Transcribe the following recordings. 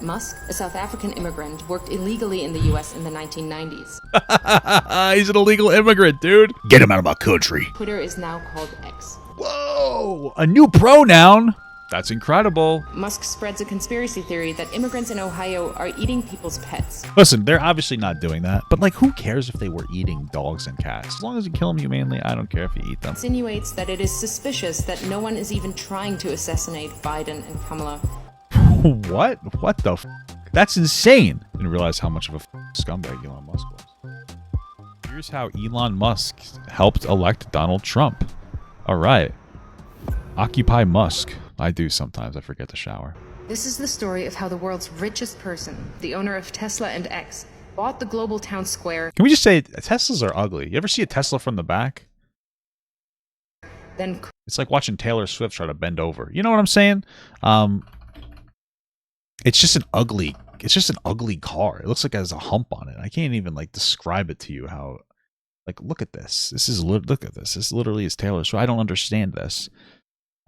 Musk, a South African immigrant, worked illegally in the US in the 1990s. He's an illegal immigrant, dude. Get him out of my country. Twitter is now called X. Whoa, a new pronoun. That's incredible. Musk spreads a conspiracy theory that immigrants in Ohio are eating people's pets. Listen, they're obviously not doing that, but like, who cares if they were eating dogs and cats? As long as you kill them humanely, I don't care if you eat them. Insinuates that it is suspicious that no one is even trying to assassinate Biden and Kamala. What? What the f? That's insane. I didn't realize how much of a scumbag Elon Musk was. Here's how Elon Musk helped elect Donald Trump. All right. Occupy Musk. I do sometimes. I forget to shower. This is the story of how the world's richest person, the owner of Tesla and X, bought the global town square. Can we just say Teslas are ugly? You ever see a Tesla from the back? Then it's like watching Taylor Swift try to bend over. You know what I'm saying? It's just an ugly car. It looks like it has a hump on it. I can't even like describe it to you how, like, look at this. Look at this. This literally is Taylor Swift. I don't understand this.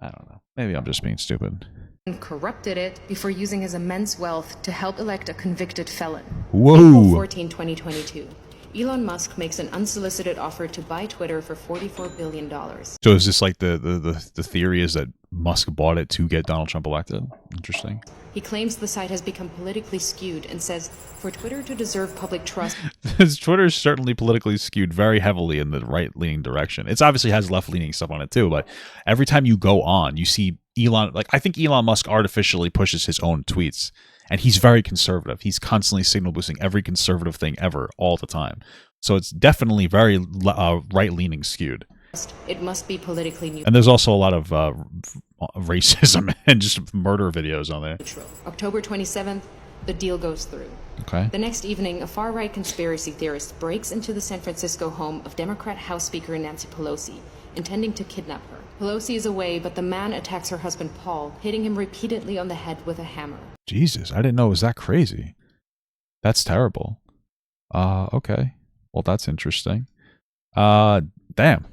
I don't know. Maybe I'm just being stupid. And corrupted it before using his immense wealth to help elect a convicted felon. Whoa. April 14, 2022. Elon Musk makes an unsolicited offer to buy Twitter for $44 billion. So is this like the theory is that Musk bought it to get Donald Trump elected? Interesting. He claims the site has become politically skewed and says, for Twitter to deserve public trust... Twitter is certainly politically skewed very heavily in the right-leaning direction. It obviously has left-leaning stuff on it too, but every time you go on, you see Elon... Like, I think Elon Musk artificially pushes his own tweets, and he's very conservative. He's constantly signal boosting every conservative thing ever, all the time. So it's definitely very right-leaning skewed. It must be politically neutral. And there's also a lot of racism and just murder videos on there. October 27th, the deal goes through. Okay. The next evening, a far-right conspiracy theorist breaks into the San Francisco home of Democrat House Speaker Nancy Pelosi, intending to kidnap her. Pelosi is away, but the man attacks her husband Paul, hitting him repeatedly on the head with a hammer. Jesus, I didn't know it was that crazy. That's terrible. Okay. Well, that's interesting. Damn.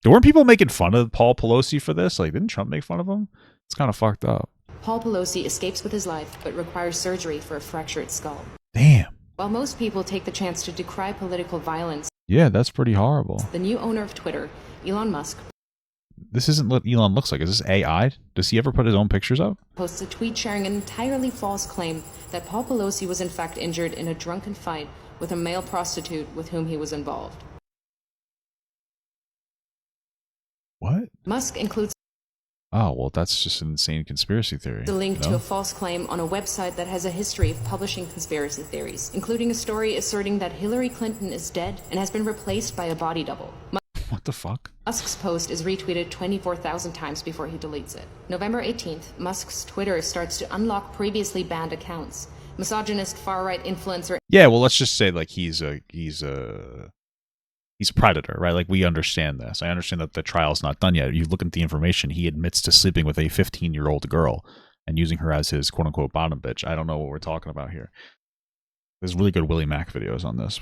Weren't people making fun of Paul Pelosi for this? Like, didn't Trump make fun of him? It's kind of fucked up. Paul Pelosi escapes with his life, but requires surgery for a fractured skull. Damn. While most people take the chance to decry political violence... Yeah, that's pretty horrible. The new owner of Twitter, Elon Musk... This isn't what Elon looks like. Is this AI? Does he ever put his own pictures up? ...posts a tweet sharing an entirely false claim that Paul Pelosi was in fact injured in a drunken fight with a male prostitute with whom he was involved. What? Musk includes... Oh, well, that's just an insane conspiracy theory. The link to a false claim on a website that has a history of publishing conspiracy theories, including a story asserting that Hillary Clinton is dead and has been replaced by a body double. What the fuck? Musk's post is retweeted 24,000 times before he deletes it. November 18th, Musk's Twitter starts to unlock previously banned accounts. Misogynist far-right influencer... Yeah, well, let's just say, like, he's a predator, right? Like, we understand this. I understand that the trial's not done yet. You look at the information, he admits to sleeping with a 15-year-old girl and using her as his quote-unquote bottom bitch. I don't know what we're talking about here. There's really good Willie Mac videos on this.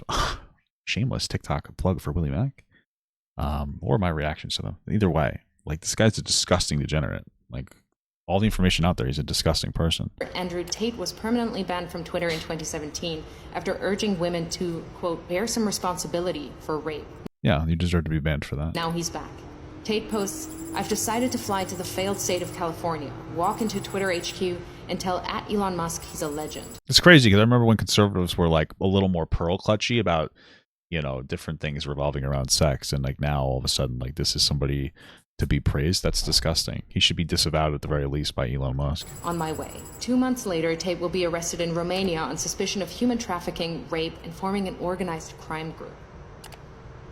Shameless TikTok plug for Willie Mac. Or my reactions to them. Either way, like, this guy's a disgusting degenerate. Like, all the information out there, he's a disgusting person. Andrew Tate was permanently banned from Twitter in 2017 after urging women to, quote, bear some responsibility for rape. Yeah, you deserve to be banned for that. Now he's back. Tate posts, I've decided to fly to the failed state of California, walk into Twitter HQ, and tell @Elon Musk he's a legend. It's crazy, because I remember when conservatives were, like, a little more pearl clutchy about, you know, different things revolving around sex, and, like, now all of a sudden, like, this is somebody to be praised. That's disgusting. He should be disavowed at the very least by Elon Musk. On my way. 2 months later, Tate will be arrested in Romania on suspicion of human trafficking, rape, and forming an organized crime group.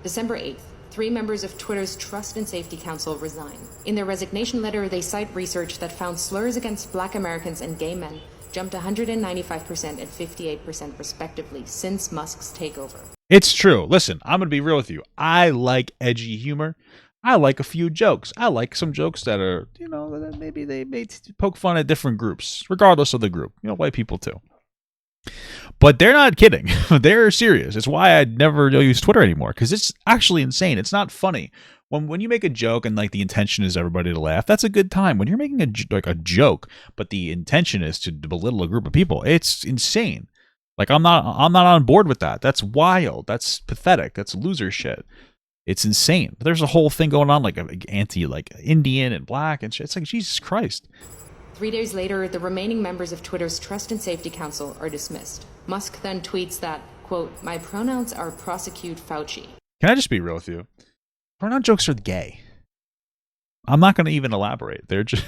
December 8th, 3 members of Twitter's Trust and Safety Council resign. In their resignation letter, they cite research that found slurs against Black Americans and gay men jumped 195% and 58% respectively since Musk's takeover. It's true. Listen, I'm going to be real with you. I like edgy humor. I like a few jokes. I like some jokes that are, you know, that maybe they may poke fun at different groups, regardless of the group. You know, white people too. But they're not kidding. They're serious. It's why I never use Twitter anymore, because it's actually insane. It's not funny when you make a joke and like the intention is everybody to laugh, that's a good time. When you're making a joke, but the intention is to belittle a group of people, it's insane. Like I'm not on board with that. That's wild. That's pathetic. That's loser shit. It's insane. There's a whole thing going on like anti like Indian and black and shit. It's like Jesus Christ. 3 days later, the remaining members of Twitter's Trust and Safety Council are dismissed. Musk then tweets that, quote, "My pronouns are prosecute Fauci." Can I just be real with you? Pronoun jokes are gay. I'm not going to even elaborate. They're just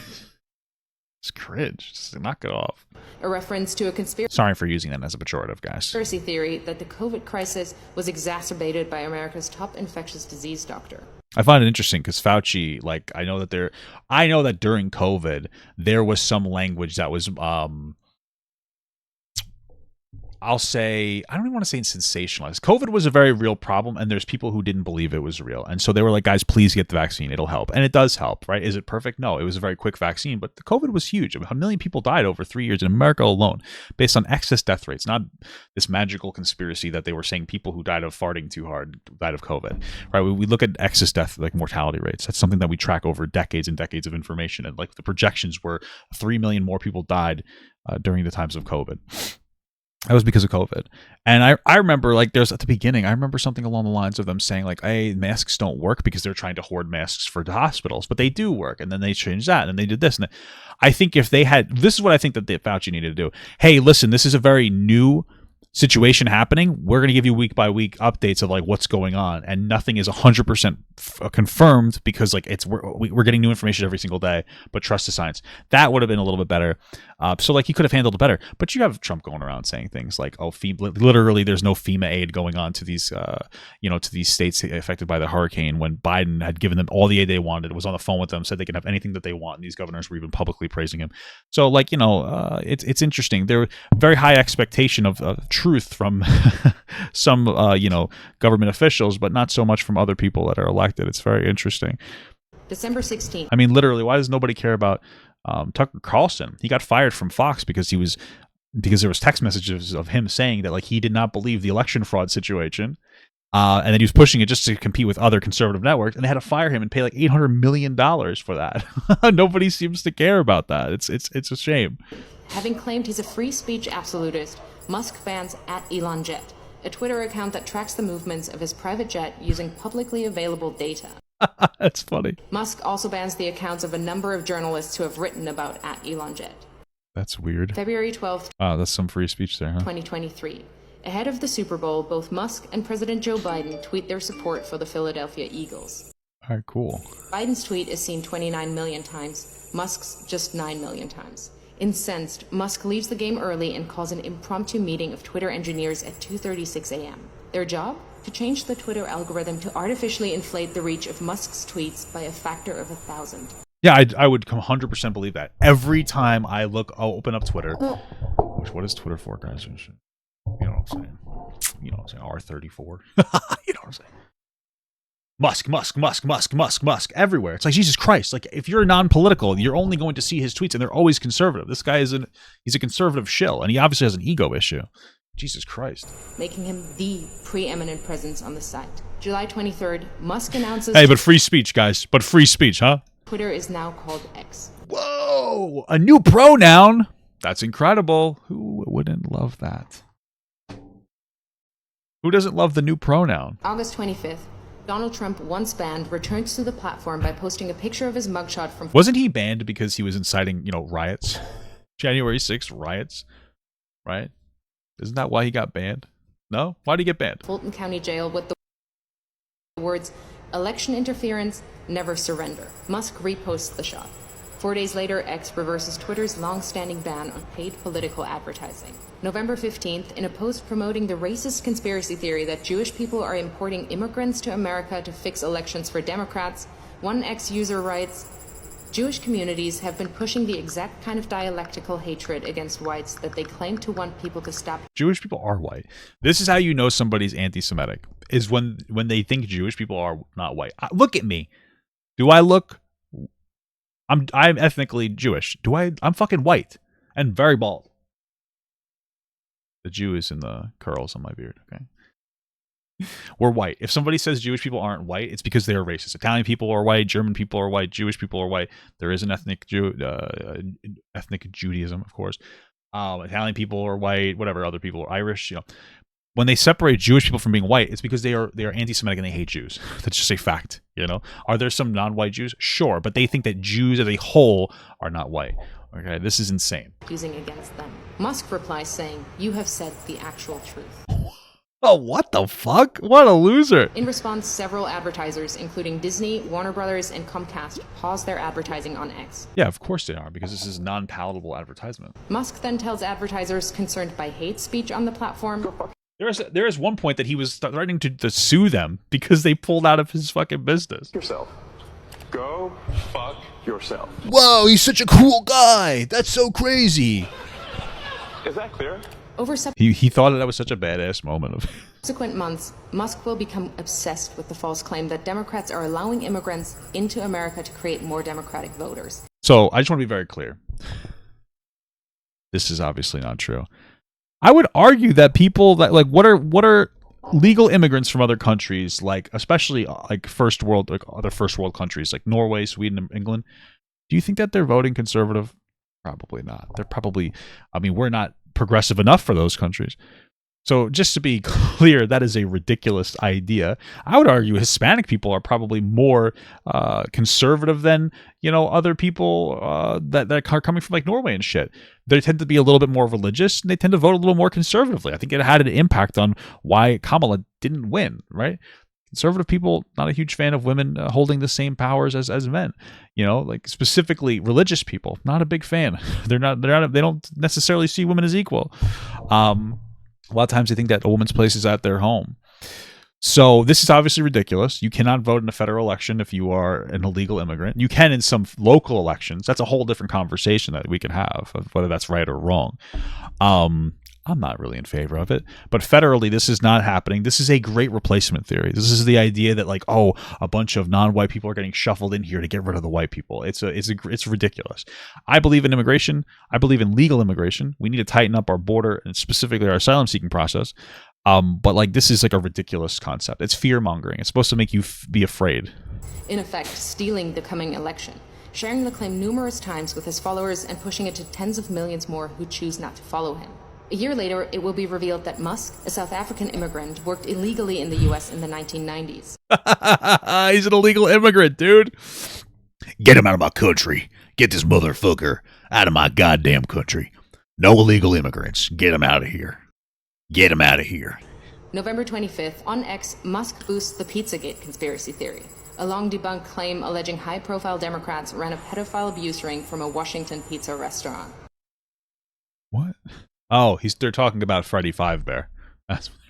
it's cringe. Just knock it off. A reference to a conspiracy. Sorry for using that as a pejorative, guys. Conspiracy theory that the COVID crisis was exacerbated by America's top infectious disease doctor. I find it interesting because Fauci, like, I know that during COVID there was some language that was, I'll say, I don't even want to say sensationalized. COVID was a very real problem, and there's people who didn't believe it was real, and so they were like, "Guys, please get the vaccine; it'll help." And it does help, right? Is it perfect? No, it was a very quick vaccine, but the COVID was huge. 1 million people died over 3 years in America alone, based on excess death rates, not this magical conspiracy that they were saying people who died of farting too hard died of COVID, right? We look at excess death, like mortality rates. That's something that we track over decades and decades of information, and like the projections were 3 million more people died during the times of COVID. That was because of COVID. And I remember, like, there's at the beginning, I remember something along the lines of them saying, like, hey, masks don't work because they're trying to hoard masks for the hospitals, but they do work. And then they changed that, and they did this. And I think if they had, this is what I think that Fauci needed to do. Hey, listen, this is a very new situation happening. We're going to give you week by week updates of like what's going on, and nothing is 100% confirmed because like we're getting new information every single day, but trust the science. That would have been a little bit better. So like he could have handled it better, but you have Trump going around saying things like, oh, literally there's no FEMA aid going on to these to these states affected by the hurricane, when Biden had given them all the aid they wanted, was on the phone with them, said they can have anything that they want, and these governors were even publicly praising him. So like, it's interesting. There were very high expectation of truth from some government officials, but not so much from other people that are elected. It's very interesting. December 16th. I mean, literally, why does nobody care about Tucker Carlson? He got fired from Fox because there was text messages of him saying that like he did not believe the election fraud situation, and then he was pushing it just to compete with other conservative networks, and they had to fire him and pay like $800 million for that. Nobody seems to care about that. It's a shame. Having claimed he's a free speech absolutist, Musk bans @ElonJet, a Twitter account that tracks the movements of his private jet using publicly available data. That's funny. Musk also bans the accounts of a number of journalists who have written about @ElonJet. That's weird. February 12th, that's some free speech there, huh? 2023. Ahead of the Super Bowl, both Musk and President Joe Biden tweet their support for the Philadelphia Eagles. All right, cool. Biden's tweet is seen 29 million times, Musk's just 9 million times. Incensed, Musk leaves the game early and calls an impromptu meeting of Twitter engineers at 2:36 a.m. Their job? To change the Twitter algorithm to artificially inflate the reach of Musk's tweets by a factor of 1,000. Yeah, I would 100% believe that. Every time I'll open up Twitter. What is Twitter for, guys? You know what I'm saying? R34. You know what I'm saying? Musk, everywhere. It's like, Jesus Christ. Like, if you're non-political, you're only going to see his tweets, and they're always conservative. This guy he's a conservative shill, and he obviously has an ego issue. Jesus Christ. Making him the preeminent presence on the site. July 23rd, Musk announces... Hey, but free speech, guys. But free speech, huh? Twitter is now called X. Whoa! A new pronoun? That's incredible. Who wouldn't love that? Who doesn't love the new pronoun? August 25th. Donald Trump, once banned, returns to the platform by posting a picture of his mugshot from... Wasn't he banned because he was inciting, riots? January 6th riots, right? Isn't that why he got banned? No? Why did he get banned? Fulton County Jail with the words, "Election interference, never surrender." Musk reposts the shot. 4 days later, X reverses Twitter's long-standing ban on paid political advertising. November 15th, in a post promoting the racist conspiracy theory that Jewish people are importing immigrants to America to fix elections for Democrats, one X user writes, "Jewish communities have been pushing the exact kind of dialectical hatred against whites that they claim to want people to stop." Jewish people are white. This is how you know somebody's anti-Semitic, is when they think Jewish people are not white. Look at me. Do I look... I'm ethnically Jewish. I'm fucking white and very bald. The Jew is in the curls on my beard, okay? We're white. If somebody says Jewish people aren't white, it's because they are racist. Italian people are white. German people are white. Jewish people are white. There is an ethnic Judaism, of course. Italian people are white. Whatever, other people are Irish. When they separate Jewish people from being white, it's because they are anti-Semitic and they hate Jews. That's just a fact. Are there some non-white Jews? Sure, but they think that Jews as a whole are not white. Okay, this is insane. Using against them. Musk replies saying, "You have said the actual truth." Oh, what the fuck? What a loser. In response, several advertisers, including Disney, Warner Brothers, and Comcast, paused their advertising on X. Yeah, of course they are, because this is non-palatable advertisement. Musk then tells advertisers concerned by hate speech on the platform, There is one point that he was threatening to sue them because they pulled out of his fucking business. Yourself. Go fuck yourself. Whoa, he's such a cool guy. That's so crazy. Is that clear? Over He thought that was such a badass moment of subsequent months, Musk will become obsessed with the false claim that Democrats are allowing immigrants into America to create more Democratic voters. So I just want to be very clear. This is obviously not true. I would argue that people that what are legal immigrants from other countries, like especially like other first world countries like Norway, Sweden, and England. Do you think that they're voting conservative? Probably not. They're probably. I mean, we're not progressive enough for those countries. So just to be clear, that is a ridiculous idea. I would argue Hispanic people are probably more conservative than other people that are coming from like Norway and shit. They tend to be a little bit more religious, and they tend to vote a little more conservatively. I think it had an impact on why Kamala didn't win. Right? Conservative people, not a huge fan of women holding the same powers as men. Like specifically religious people, not a big fan. They don't necessarily see women as equal. A lot of times they think that a woman's place is at their home. So this is obviously ridiculous. You cannot vote in a federal election if you are an illegal immigrant. You can in some local elections. That's a whole different conversation that we can have, of whether that's right or wrong. I'm not really in favor of it. But federally, this is not happening. This is a great replacement theory. This is the idea that a bunch of non-white people are getting shuffled in here to get rid of the white people. It's ridiculous. I believe in immigration. I believe in legal immigration. We need to tighten up our border and specifically our asylum seeking process. But this is a ridiculous concept. It's fear mongering. It's supposed to make you be afraid. In effect, stealing the coming election, sharing the claim numerous times with his followers and pushing it to tens of millions more who choose not to follow him. A year later, it will be revealed that Musk, a South African immigrant, worked illegally in the U.S. in the 1990s. He's an illegal immigrant, dude. Get him out of my country. Get this motherfucker out of my goddamn country. No illegal immigrants. Get him out of here. Get him out of here. November 25th, on X, Musk boosts the Pizzagate conspiracy theory, a long-debunked claim alleging high-profile Democrats ran a pedophile abuse ring from a Washington pizza restaurant. What? Oh, they're talking about Freddy Five Bear.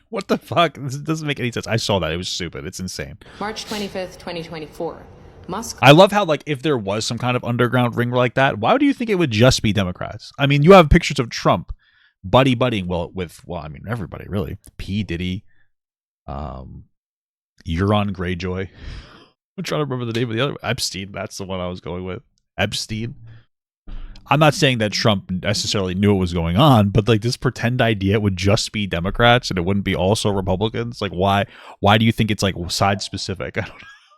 What the fuck? This doesn't make any sense. I saw that. It was stupid. It's insane. March 25th, 2024. Musk. I love how, if there was some kind of underground ring like that, why do you think it would just be Democrats? I mean, you have pictures of Trump buddying with everybody, really. P. Diddy, Euron Greyjoy. I'm trying to remember the name of the other one. Epstein. That's the one I was going with. Epstein. I'm not saying that Trump necessarily knew what was going on, but this pretend idea would just be Democrats and it wouldn't be also Republicans. Why do you think it's side specific?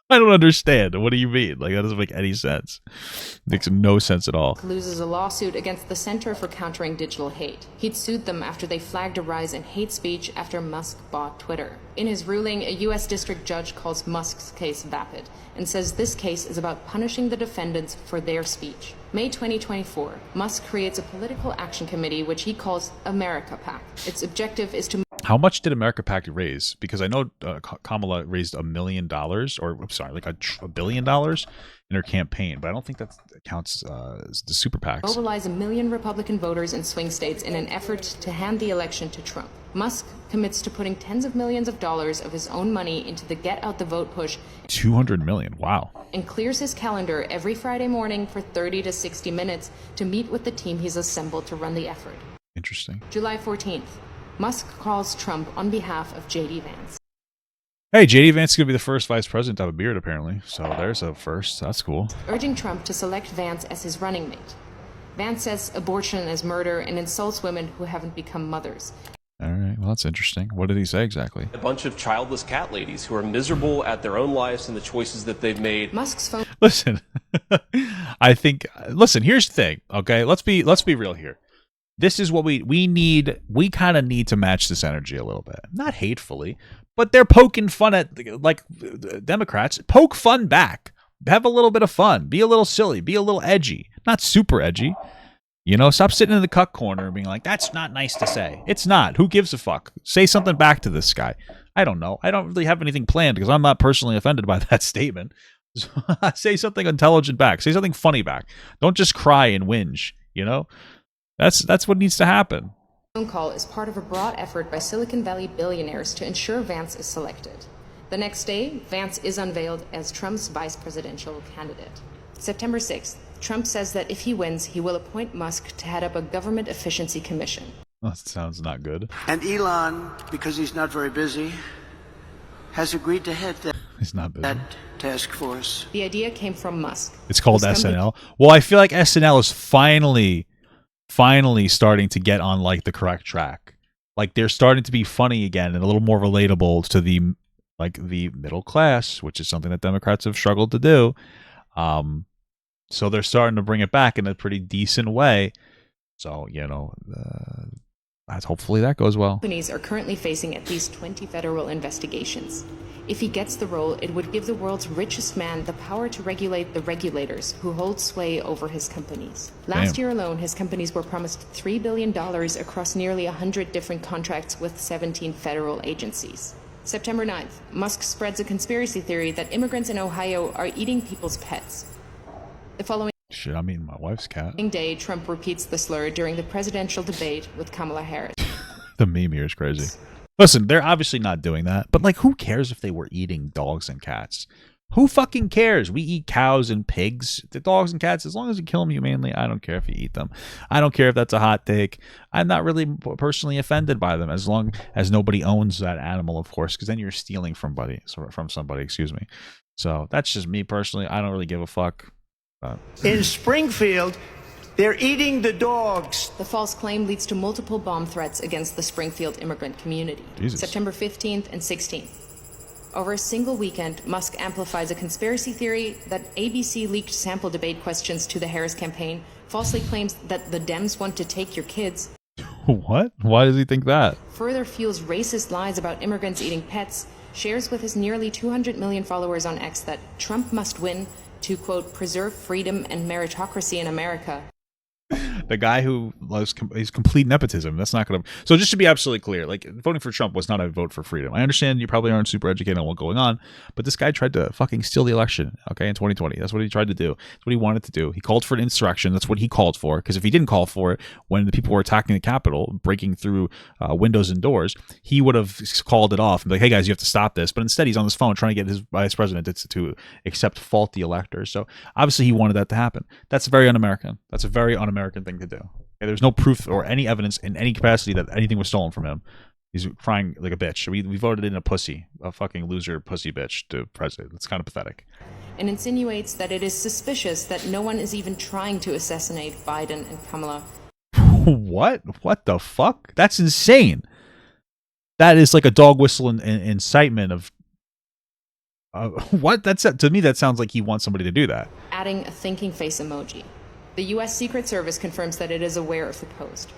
I don't understand. What do you mean? That doesn't make any sense. It makes no sense at all. Loses a lawsuit against the Center for Countering Digital Hate. He'd sued them after they flagged a rise in hate speech after Musk bought Twitter. In his ruling, a U.S. district judge calls Musk's case vapid and says this case is about punishing the defendants for their speech. May 2024, Musk creates a political action committee which he calls America PAC. Its objective is to... How much did America PAC raise? Because I know Kamala raised $1 million, or I'm sorry, $1 billion in her campaign, but I don't think that counts as the super PACs. Mobilize 1 million Republican voters in swing states in an effort to hand the election to Trump. Musk commits to putting tens of millions of dollars of his own money into the Get Out the Vote push. 200 million, wow. And clears his calendar every Friday morning for 30 to 60 minutes to meet with the team he's assembled to run the effort. Interesting. July 14th, Musk calls Trump on behalf of JD Vance. Hey, JD Vance is going to be the first vice president to have a beard, apparently. So there's a first. That's cool. Urging Trump to select Vance as his running mate. Vance says abortion is murder and insults women who haven't become mothers. All right. Well, that's interesting. What did he say exactly? A bunch of childless cat ladies who are miserable at their own lives and the choices that they've made. Musk's phone. Listen, I think. Listen, here's the thing. Okay, let's be real here. This is what we need. We kind of need to match this energy a little bit, not hatefully, but they're poking fun at like Democrats. Poke fun back. Have a little bit of fun. Be a little silly. Be a little edgy. Not super edgy. You know, stop sitting in the cuck corner and being like, that's not nice to say. It's not. Who gives a fuck? Say something back to this guy. I don't know. I don't really have anything planned because I'm not personally offended by that statement. So, say something intelligent back. Say something funny back. Don't just cry and whinge, you know? That's what needs to happen. Phone call is part of a broad effort by Silicon Valley billionaires to ensure Vance is selected. The next day, Vance is unveiled as Trump's vice presidential candidate. September 6th, Trump says that if he wins, he will appoint Musk to head up a government efficiency commission. That sounds not good. And Elon, because he's not very busy, has agreed to head He's not busy. that task force. The idea came from Musk. It's called His company- SNL. Well, I feel like SNL is finally starting to get on like the correct track. Like they're starting to be funny again and a little more relatable to the middle class, which is something that Democrats have struggled to do. So they're starting to bring it back in a pretty decent way. So, you know, hopefully that goes well. Companies are currently facing at least 20 federal investigations. If he gets the role, it would give the world's richest man the power to regulate the regulators who hold sway over his companies. Last year alone, his companies were promised $3 billion across nearly 100 different contracts with 17 federal agencies. September 9th, Musk spreads a conspiracy theory that immigrants in Ohio are eating people's pets. The following Shit, I'm eating my wife's cat. day, Trump repeats the slur during the presidential debate with Kamala Harris. The meme here is crazy. Listen, they're obviously not doing that, but like, who cares if they were eating dogs and cats? Who fucking cares? We eat cows and pigs. The dogs and cats, as long as you kill them humanely, I don't care if you eat them. I don't care if that's a hot take. I'm not really personally offended by them, as long as nobody owns that animal, of course, because then you're stealing from somebody, excuse me. So that's just me personally. I don't really give a fuck. In Springfield, they're eating the dogs. The false claim leads to multiple bomb threats against the Springfield immigrant community. Jesus. September 15th and 16th. Over a single weekend, Musk amplifies a conspiracy theory that ABC leaked sample debate questions to the Harris campaign, falsely claims that the Dems want to take your kids, What? Why does he think that? further fuels racist lies about immigrants eating pets, shares with his nearly 200 million followers on X that Trump must win to, quote, preserve freedom and meritocracy in America. The guy who loves he's complete nepotism. That's not going to. So just to be absolutely clear, like voting for Trump was not a vote for freedom. I understand you probably aren't super educated on what's going on, but this guy tried to fucking steal the election. Okay, in 2020, that's what he tried to do. That's what he wanted to do. He called for an insurrection. That's what he called for. Because if he didn't call for it when the people were attacking the Capitol, breaking through windows and doors, he would have called it off and be like, "Hey guys, you have to stop this." But instead, he's on his phone trying to get his vice president to accept faulty electors. So obviously, he wanted that to happen. That's very un-American. That's a very un-American thing to do. Okay, there's no proof or any evidence in any capacity that anything was stolen from him. He's crying like a bitch. We voted in a fucking loser pussy bitch to president. It's kind of pathetic. And insinuates that it is suspicious that no one is even trying to assassinate Biden and Kamala. What? What the fuck? That's insane. That is like a dog whistle and incitement of. What? To me, that sounds like he wants somebody to do that. Adding a thinking face emoji. The U.S. Secret Service confirms that it is aware of the post.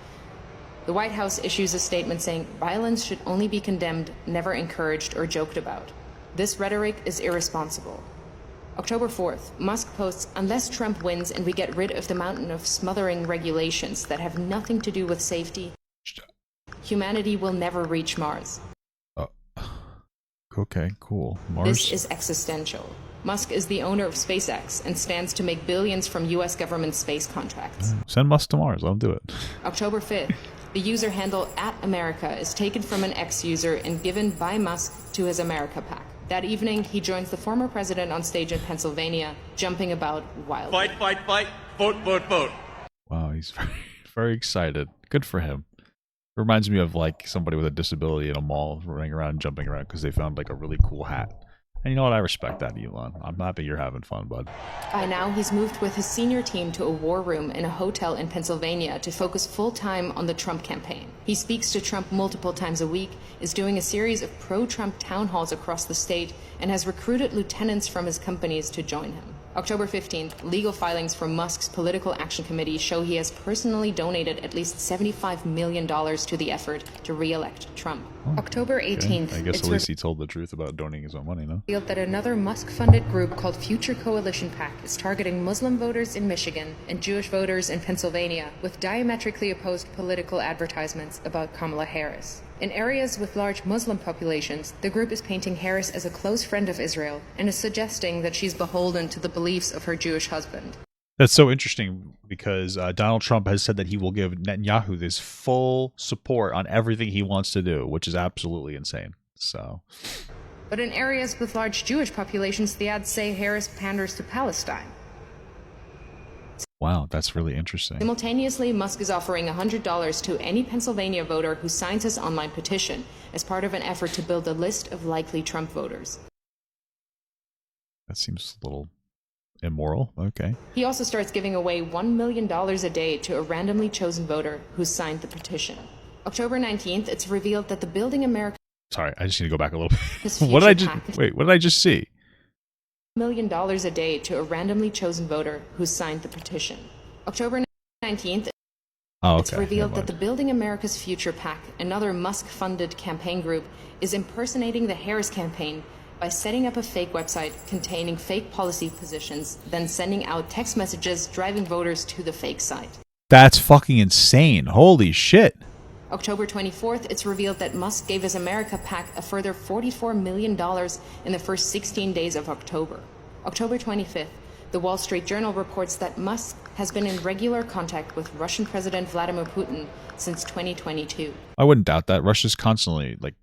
The White House issues a statement saying violence should only be condemned, never encouraged or joked about. This rhetoric is irresponsible. October 4th, Musk posts, unless Trump wins and we get rid of the mountain of smothering regulations that have nothing to do with safety, humanity will never reach Mars. Okay, cool. Mars. This is existential. Musk is the owner of SpaceX and stands to make billions from U.S. government space contracts. Send Musk to Mars. Let him do it. October 5th, the user handle @America is taken from an ex-user and given by Musk to his America PAC. That evening, he joins the former president on stage in Pennsylvania, jumping about wildly. Fight, fight, fight. Vote, vote, vote. Wow, he's very, very excited. Good for him. Reminds me of like somebody with a disability in a mall running around, jumping around because they found like a really cool hat. And you know what? I respect that, Elon. I'm happy you're having fun, bud. By now, he's moved with his senior team to a war room in a hotel in Pennsylvania to focus full-time on the Trump campaign. He speaks to Trump multiple times a week, is doing a series of pro-Trump town halls across the state, and has recruited lieutenants from his companies to join him. October 15th, legal filings from Musk's Political Action Committee show he has personally donated at least $75 million to the effort to re-elect Trump. October 18th, I guess at least he told the truth about donating his own money, no? revealed that another Musk-funded group called Future Coalition PAC is targeting Muslim voters in Michigan and Jewish voters in Pennsylvania with diametrically opposed political advertisements about Kamala Harris. In areas with large Muslim populations, the group is painting Harris as a close friend of Israel and is suggesting that she's beholden to the beliefs of her Jewish husband. That's so interesting because Donald Trump has said that he will give Netanyahu this full support on everything he wants to do, which is absolutely insane. So, But in areas with large Jewish populations, the ads say Harris panders to Palestine. wow, that's really interesting. Simultaneously, Musk is offering $100 to any Pennsylvania voter who signs his online petition as part of an effort to build a list of likely Trump voters. That seems a little immoral. Okay. He also starts giving away $1 million a day to a randomly chosen voter who signed the petition. October 19th, it's revealed that the Building America Sorry, I just need to go back a little bit. His What did I future just PAC. wait? What did I just see? $1 million a day to a randomly chosen voter who signed the petition. October 19th, Oh, okay. it's revealed Never that the mind. Building America's Future PAC, another Musk-funded campaign group, is impersonating the Harris campaign by setting up a fake website containing fake policy positions, then sending out text messages driving voters to the fake site. That's fucking insane. Holy shit. October 24th, it's revealed that Musk gave his America PAC a further $44 million in the first 16 days of October. October 25th, the Wall Street Journal reports that Musk has been in regular contact with Russian President Vladimir Putin since 2022. I wouldn't doubt that. Russia's constantly like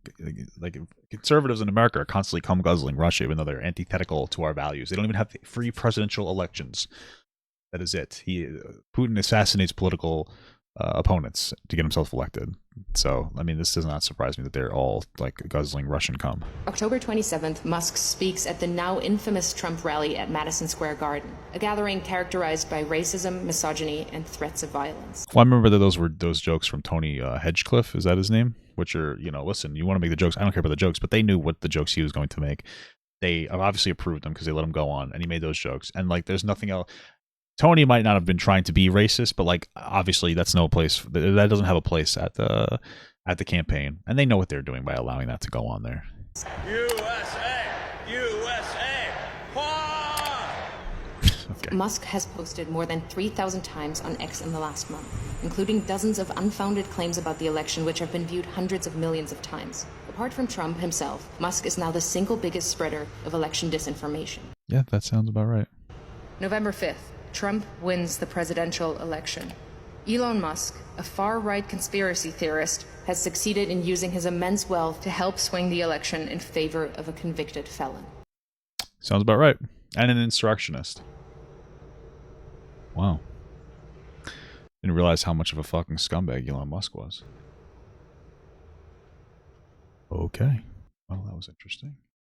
conservatives in America are constantly cum guzzling Russia, even though they're antithetical to our values. They don't even have free presidential elections. That is it. Putin assassinates political opponents to get himself elected. So, I mean, this does not surprise me that they're all like guzzling Russian cum. October 27th, Musk speaks at the now infamous Trump rally at Madison Square Garden, a gathering characterized by racism, misogyny, and threats of violence. Well, I remember that those were those jokes from Tony Hedgecliffe. Is that his name? Which are, listen, you want to make the jokes. I don't care about the jokes, but they knew what the jokes he was going to make. They obviously approved them because they let him go on, and he made those jokes. And like, there's nothing else. Tony might not have been trying to be racist, but like, obviously, that's no place. That doesn't have a place at the campaign, and they know what they're doing by allowing that to go on there. USA! USA! Okay. Musk has posted more than 3,000 times on X in the last month, including dozens of unfounded claims about the election which have been viewed hundreds of millions of times. Apart from Trump himself, Musk is now the single biggest spreader of election disinformation. Yeah, that sounds about right. November 5th, Trump wins the presidential election. Elon Musk, a far-right conspiracy theorist, has succeeded in using his immense wealth to help swing the election in favor of a convicted felon. Sounds about right. And an insurrectionist. Wow. Didn't realize how much of a fucking scumbag Elon Musk was. Okay. Well, that was interesting.